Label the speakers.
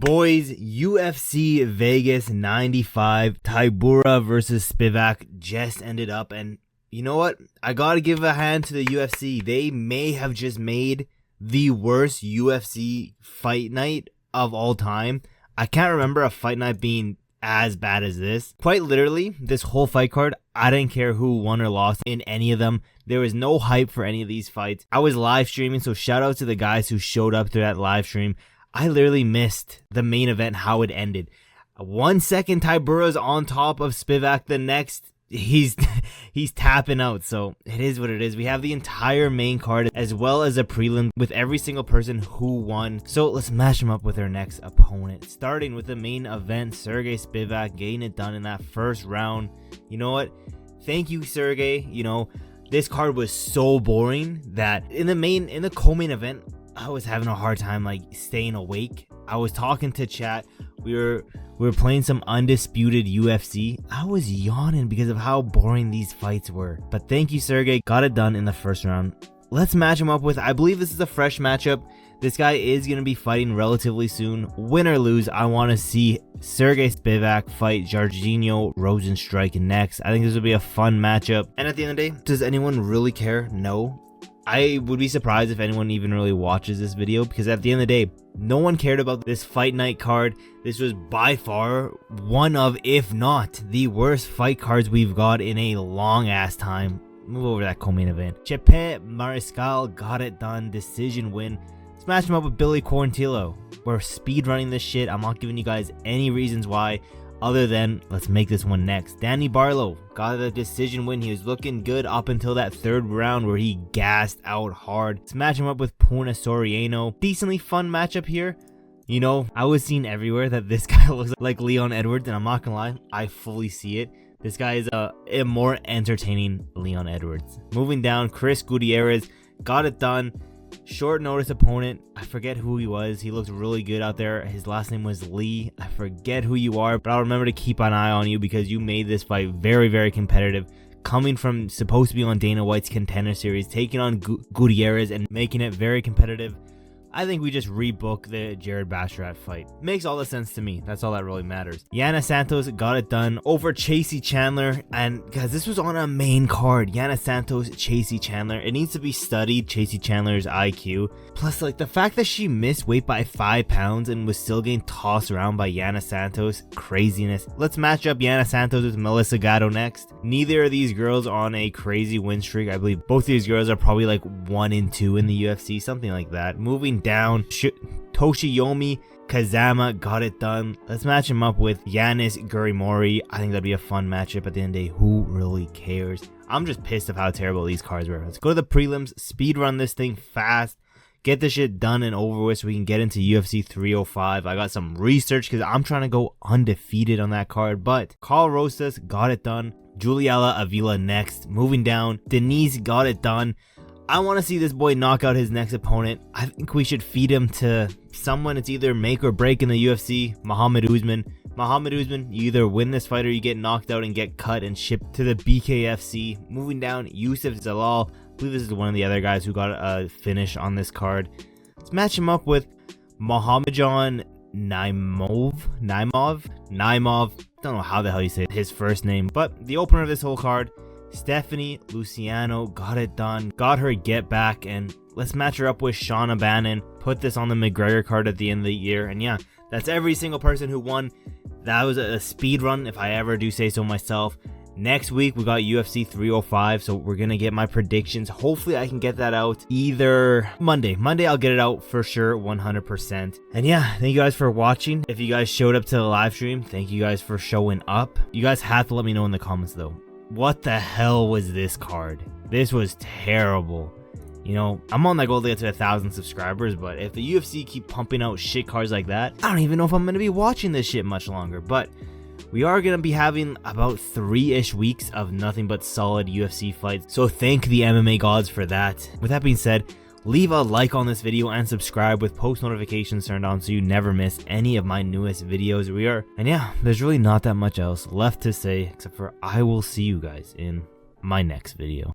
Speaker 1: Boys, UFC Vegas 95, Tybura versus Spivac just ended up, and you know what? I gotta give a hand to the UFC. They may have just made the worst UFC fight night of all time. I can't remember a fight night being as bad as this. Quite literally, this whole fight card, I didn't care who won or lost in any of them. There was no hype for any of these fights. I was live streaming, so shout out to the guys who showed up to that live stream. I literally missed the main event, how it ended. 1 second Tybura's on top of Spivac, the next he's tapping out. So it is what it is. We have the entire main card as well as a prelim with every single person who won. So let's match them up with our next opponent, starting with the main event. Sergey Spivak getting it done in that first round. You know what? Thank you, Sergey. You know, this card was so boring that in the co-main event, I was having a hard time like staying awake. I was talking to chat. We were playing some undisputed UFC. I was yawning because of how boring these fights were. But thank you, Sergey. Got it done in the first round. Let's match him up with, I believe this is a fresh matchup. This guy is going to be fighting relatively soon. Win or lose, I want to see Sergey Spivak fight Jorginho Rosenstrike next. I think this will be a fun matchup. And at the end of the day, does anyone really care? No. I would be surprised if anyone even really watches this video, because at the end of the day, no one cared about this fight night card. This was by far one of, if not the worst fight cards we've got in a long ass time. Move over to that co-main event. Chepe Mariscal got it done, decision win. Let's match him up with Billy Quarantillo. We're speed running this shit. I'm not giving you guys any reasons why, other than let's make this one next. Danny Barlow got the decision win. He was looking good up until that third round where he gassed out hard. Let's match him up with Puna Soriano. Decently fun matchup here. You know, I was seeing everywhere that this guy looks like Leon Edwards, and I'm not gonna lie, I fully see it. This guy is a more entertaining Leon Edwards. Moving down, Chris Gutierrez got it done. Short notice opponent. I forget who he was. He looked really good out there. His last name was Lee. I forget who you are, but I'll remember to keep an eye on you because you made this fight very, very competitive. Coming from supposed to be on Dana White's contender series, taking on Gutierrez and making it very competitive. I think we just rebook the Jared Basharat fight. Makes all the sense to me. That's all that really matters. Yana Santos got it done over Chasey Chandler. And guys, this was on a main card. Yana Santos, Chasey Chandler. It needs to be studied, Chasey Chandler's IQ. Plus, like, the fact that she missed weight by 5 pounds and was still getting tossed around by Yana Santos. Craziness. Let's match up Yana Santos with Melissa Gatto next. Neither of these girls are on a crazy win streak. I believe both of these girls are probably like 1-2 in the UFC, something like that. Moving down, Toshiomi Kazama got it done. Let's match him up with Yanis Gurimori. I think that'd be a fun matchup. At the end of the day, who really cares? I'm just pissed of how terrible these cards were. Let's go to the prelims, speed run this thing fast, get this shit done and over with so we can get into UFC 305. I got some research because I'm trying to go undefeated on that card, but Karol Rosa got it done. Juliana Avila next. Moving down, Diniz got it done. I want to see this boy knock out his next opponent. I think we should feed him to someone. It's either make or break in the UFC. Muhammad Usman. You either win this fight or you get knocked out and get cut and shipped to the BKFC. Moving down, Youssef Zalal. I believe this is one of the other guys who got a finish on this card. Let's match him up with Mohammadjon Naimov. Don't know how the hell you say his first name, but the opener of this whole card, Stephanie Luciano, got it done, got her get back, and let's match her up with Shauna Bannon. Put this on the McGregor card at the end of the year, and yeah, that's every single person who won. That was a speed run, if I ever do say so myself. Next week, we got UFC 305, so we're going to get my predictions. Hopefully, I can get that out either Monday. I'll get it out for sure, 100%. And yeah, thank you guys for watching. If you guys showed up to the live stream, thank you guys for showing up. You guys have to let me know in the comments, though. What the hell was this card? This was terrible. You know, I'm on that goal to get to 1,000 subscribers, but if the UFC keep pumping out shit cards like that, I don't even know if I'm going to be watching this shit much longer. But we are going to be having about 3-ish weeks of nothing but solid UFC fights. So thank the MMA gods for that. With that being said, leave a like on this video and subscribe with post notifications turned on so you never miss any of my newest videos. And yeah, there's really not that much else left to say except for I will see you guys in my next video.